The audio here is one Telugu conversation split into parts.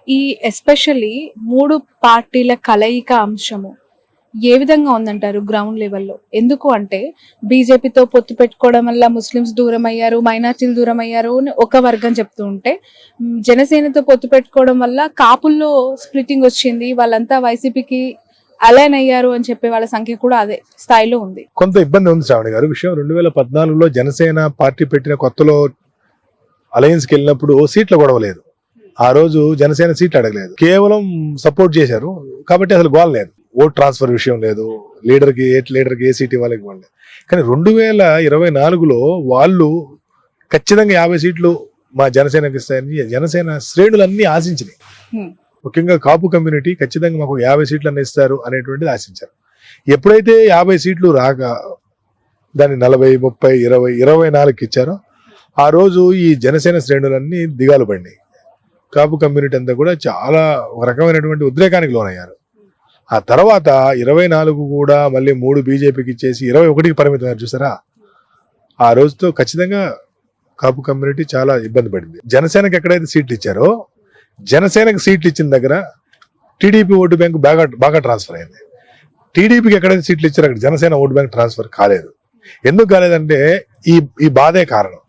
ఈ ఎస్పెషల్లీ 3 పార్టీల కలయిక అంశము ఏ విధంగా ఉందంటారు గ్రౌండ్ లెవెల్లో? ఎందుకు అంటే బీజేపీతో పొత్తు పెట్టుకోవడం వల్ల ముస్లిమ్స్ దూరం అయ్యారు, మైనార్టీలు దూరం అయ్యారు అని ఒక వర్గం చెప్తూ ఉంటే, జనసేనతో పొత్తు పెట్టుకోవడం వల్ల కాపుల్లో స్ప్లిట్టింగ్ వచ్చింది, వాళ్ళంతా వైసీపీకి అలైన్ అయ్యారు అని చెప్పే వాళ్ళ సంఖ్య కూడా అదే స్థాయిలో ఉంది. కొంత ఇబ్బంది ఉంది శ్రావణి గారు. విషయం 2014లో జనసేన పార్టీ పెట్టిన కొత్తలో అలయన్స్ కి వెళ్ళినప్పుడు సీట్ల గొడవ లేదు. ఆ రోజు జనసేన సీట్లు అడగలేదు, కేవలం సపోర్ట్ చేశారు కాబట్టి అసలు గోల్ లేదు. ఓట్ ట్రాన్స్ఫర్ విషయం లేదు, లీడర్కి ఏ సీట్ ఇవ్వాలి ఇవ్వండి. కానీ 2024లో వాళ్ళు ఖచ్చితంగా 50 సీట్లు మా జనసేనకి ఇస్తాయని జనసేన శ్రేణులన్నీ ఆశించినాయి. ముఖ్యంగా కాపు కమ్యూనిటీ ఖచ్చితంగా మాకు 50 సీట్లు అన్న ఇస్తారు అనేటువంటిది ఆశించారు. ఎప్పుడైతే 50 సీట్లు రాక దాన్ని 40, 30, 20, 24కి ఇచ్చారో ఆ రోజు ఈ జనసేన శ్రేణులన్నీ దిగాలు పడినాయి. కాపు కమ్యూనిటీ అంతా కూడా చాలా ఒక రకమైనటువంటి ఉద్రేకానికి లోనయ్యారు. ఆ తర్వాత 24 కూడా మళ్ళీ 3 బీజేపీకి ఇచ్చేసి 21కి పరిమితం చూసారా. ఆ రోజుతో ఖచ్చితంగా కాపు కమ్యూనిటీ చాలా ఇబ్బంది పడింది. జనసేనకి ఎక్కడైతే సీట్లు ఇచ్చారో జనసేనకి సీట్లు ఇచ్చిన దగ్గర టీడీపీ ఓటు బ్యాంకు బాగా ట్రాన్స్ఫర్ అయింది. టీడీపీకి ఎక్కడైతే సీట్లు ఇచ్చారో అక్కడ జనసేన ఓటు బ్యాంక్ ట్రాన్స్ఫర్ కాలేదు. ఎందుకు కాలేదంటే ఈ బాధే కారణం.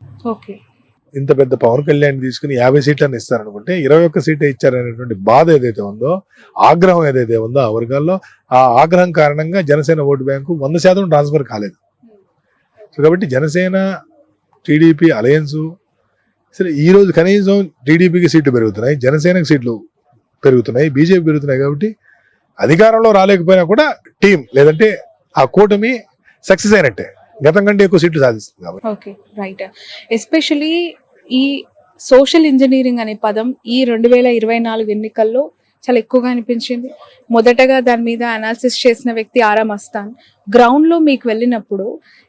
ఇంత పెద్ద పవన్ కళ్యాణ్ తీసుకుని 50 సీట్లను ఇస్తారనుకుంటే 21 సీటే ఇచ్చారనేటువంటి బాధ ఏదైతే ఉందో, ఆగ్రహం ఏదైతే ఉందో ఆ వర్గాల్లో, ఆ ఆగ్రహం కారణంగా జనసేన ఓటు బ్యాంకు 100% ట్రాన్స్ఫర్ కాలేదు. సో కాబట్టి జనసేన టీడీపీ అలయన్స్ సరే ఈ రోజు కనీసం టీడీపీకి సీట్లు పెరుగుతున్నాయి, జనసేనకి సీట్లు పెరుగుతున్నాయి, బీజేపీ పెరుగుతున్నాయి. కాబట్టి అధికారంలో రాలేకపోయినా కూడా టీం లేదంటే ఆ కూటమి సక్సెస్ అయినట్టే, గతం కంటే ఎక్కువ సీట్లు సాధిస్తుంది కాబట్టి. Okay, right. ఎస్పెషలీ ఈ సోషల్ ఇంజనీరింగ్ అనే పదం ఈ 2024 ఎన్నికల్లో చాలా ఎక్కువగా అనిపించింది. మొదటగా దాని మీద అనాలిసిస్ చేసిన వ్యక్తి ఆరా మస్తాన్. గ్రౌండ్ లో మీకు వెళ్ళినప్పుడు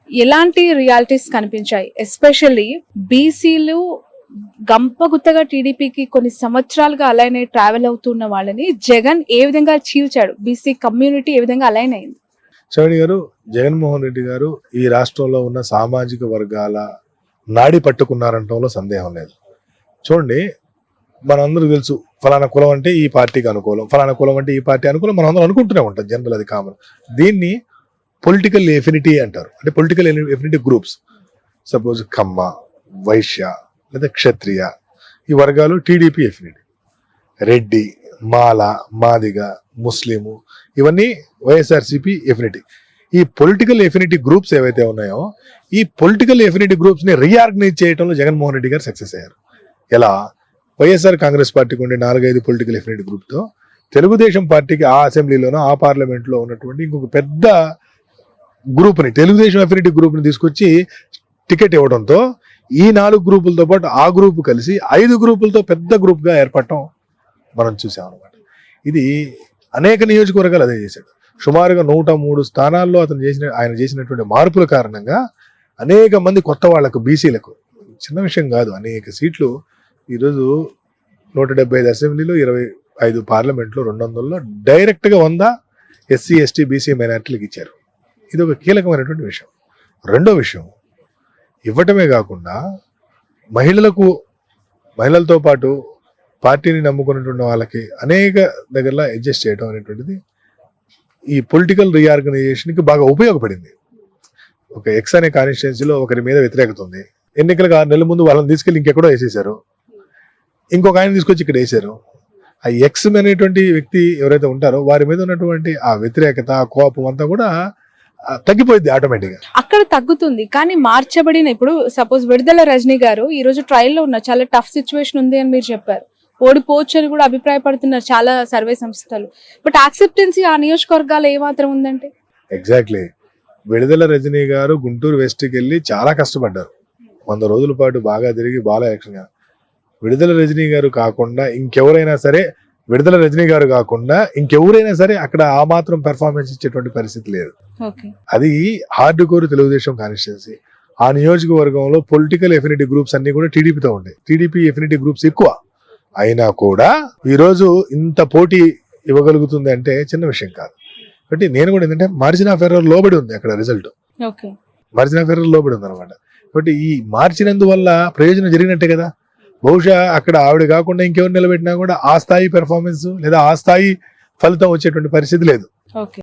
ఎలాంటి రియాలిటీస్ కనిపించాయి? ఎస్పెషల్లీ బీసీలు గంపగుత్తగా టీడీపీకి కొన్ని సంవత్సరాలుగా అలైన్ అయి ట్రావెల్ అవుతున్న వాళ్ళని జగన్ ఏ విధంగా చీల్చాడు, బీసీ కమ్యూనిటీ ఏ విధంగా అలైన్ అయింది? శ్రవణి గారు, జగన్మోహన్ రెడ్డి గారు ఈ రాష్ట్రంలో ఉన్న సామాజిక వర్గాల నాడి పట్టుకున్నారంటంలో సందేహం లేదు. చూడండి, మనందరూ తెలుసు ఫలానా కులం అంటే ఈ పార్టీకి అనుకూలం, ఫలానా కులం అంటే ఈ పార్టీ అనుకూలం, మనం అందరూ అనుకుంటూనే ఉంటాం, జనరల్ అది కామన్. దీన్ని పొలిటికల్ ఎఫినిటీ అంటారు. అంటే పొలిటికల్ ఎఫినిటీ గ్రూప్స్. సపోజ్ కమ్మ, వైశ్య లేదా క్షత్రియ ఈ వర్గాలు టీడీపీ ఎఫినిటీ, రెడ్డి, మాల, మాదిగ, ముస్లిము ఇవన్నీ వైఎస్ఆర్సీపీ ఎఫినిటీ. ఈ పొలిటికల్ ఎఫినిటీ గ్రూప్స్ ఏవైతే ఉన్నాయో ఈ పొలిటికల్ ఎఫినిటీ గ్రూప్స్ ని రీఆర్గనైజ్ చేయడంలో జగన్మోహన్ రెడ్డి గారు సక్సెస్ అయ్యారు. ఎలా? వైఎస్ఆర్ కాంగ్రెస్ పార్టీకి ఉండే 4-5 పొలిటికల్ ఎఫినిటీ గ్రూప్ తో తెలుగుదేశం పార్టీకి ఆ అసెంబ్లీలోనో ఆ పార్లమెంట్ లో ఉన్నటువంటి ఇంకొక పెద్ద గ్రూప్ ని, తెలుగుదేశం ఎఫినిటీ గ్రూప్ ని తీసుకొచ్చి టికెట్ ఇవ్వడంతో ఈ 4 గ్రూపులతో పాటు ఆ గ్రూప్ కలిసి 5 గ్రూపులతో పెద్ద గ్రూప్ గా ఏర్పడటం మనం చూసాం అనమాట. ఇది అనేక నియోజకవర్గాలు అదే చేశాడు. సుమారుగా 103 స్థానాల్లో ఆయన చేసినటువంటి మార్పుల కారణంగా అనేక మంది కొత్త వాళ్లకు, బీసీలకు, చిన్న విషయం కాదు, అనేక సీట్లు ఈరోజు 175 అసెంబ్లీలో, 25 పార్లమెంట్లో, 200లో డైరెక్ట్ గా 100 ఎస్సీ, ఎస్టీ, బీసీ మైనార్టీలకు ఇచ్చారు. ఇది ఒక కీలకమైనటువంటి విషయం. రెండో విషయం, ఇవ్వటమే కాకుండా మహిళలతో పాటు పార్టీని నమ్ముకున్నటువంటి వాళ్ళకి అనేక దగ్గరలో అడ్జస్ట్ చేయడం అనేటువంటిది ఈ పొలిటికల్ రీఆర్గనైజేషన్ కి బాగా ఉపయోగపడింది. ఒక ఎక్స్ అనే కాన్స్టిట్యున్సీలో ఒకరి మీద వ్యతిరేకత ఉంది, ఎన్నికలకు 6 నెలల ముందు వాళ్ళని తీసుకెళ్లి ఇంకెక్కడో వేసేశారు, ఇంకొక ఆయన తీసుకొచ్చి ఇక్కడ వేసారు. ఆ ఎక్స్ అనేటువంటి వ్యక్తి ఎవరైతే ఉంటారో వారి మీద ఉన్నటువంటి ఆ వ్యతిరేకత, ఆ కోపం అంతా కూడా తగ్గిపోయింది ఆటోమేటిక్ గా. అక్కడ తగ్గుతుంది. కానీ మార్చబడిన ఇప్పుడు సపోజ్ విడుదల రజనీ గారు ఈ రోజు ట్రయల్ లో ఉన్నారు, చాలా టఫ్ సిచ్యువేషన్ ఉంది అని మీరు చెప్పారు, ఓడిపోవచ్చు అని కూడా అభిప్రాయపడుతున్నారు చాలా సర్వే సంస్థలు. బట్ యాక్సెప్టెన్సీ ఆ నియోజకవర్గాలు ఏమాత్రం ఉందంటే? ఎగ్జాక్ట్లీ. విడుదల రజనీ గారు గుంటూరు వెస్ట్ కి వెళ్ళి చాలా కష్టపడ్డారు, 100 రోజుల పాటు బాగా తిరిగి బాగా యాక్షన్. విడుదల రజనీ గారు కాకుండా ఇంకెవరైనా సరే, విడుదల రజనీ గారు కాకుండా ఇంకెవరైనా సరే అక్కడ ఆ మాత్రం పెర్ఫార్మెన్స్ ఇచ్చేటువంటి పరిస్థితి లేదు. అది హార్డ్ కోర్ తెలుగుదేశం కాన్స్టిట్యున్సీ. ఆ నియోజకవర్గంలో పొలిటికల్ ఎఫినిటీ గ్రూప్స్ అన్ని కూడా టీడీపీతో ఉంటాయి. టీడీపీ ఎఫినిటీ గ్రూప్స్ ఎక్కువ అయినా కూడా ఈరోజు ఇంత పోటీ ఇవ్వగలుగుతుంది అంటే చిన్న విషయం కాదు. కాబట్టి నేను కూడా ఏంటంటే మార్జిన్ ఆఫ్ ఎర్రర్ లోబడి ఉంది అక్కడ రిజల్ట్, మార్జిన్ ఆఫ్ ఎర్రర్ లోబడి ఉంది అనమాట. కాబట్టి ఈ మార్చినందువల్ల ప్రయోజనం జరిగినట్టే కదా. బహుశా అక్కడ ఆవిడ కాకుండా ఇంకెవరు నిలబెట్టినా కూడా ఆ స్థాయి పెర్ఫార్మెన్స్ లేదా ఆ స్థాయి ఫలితం వచ్చేటువంటి పరిస్థితి లేదు. ఓకే.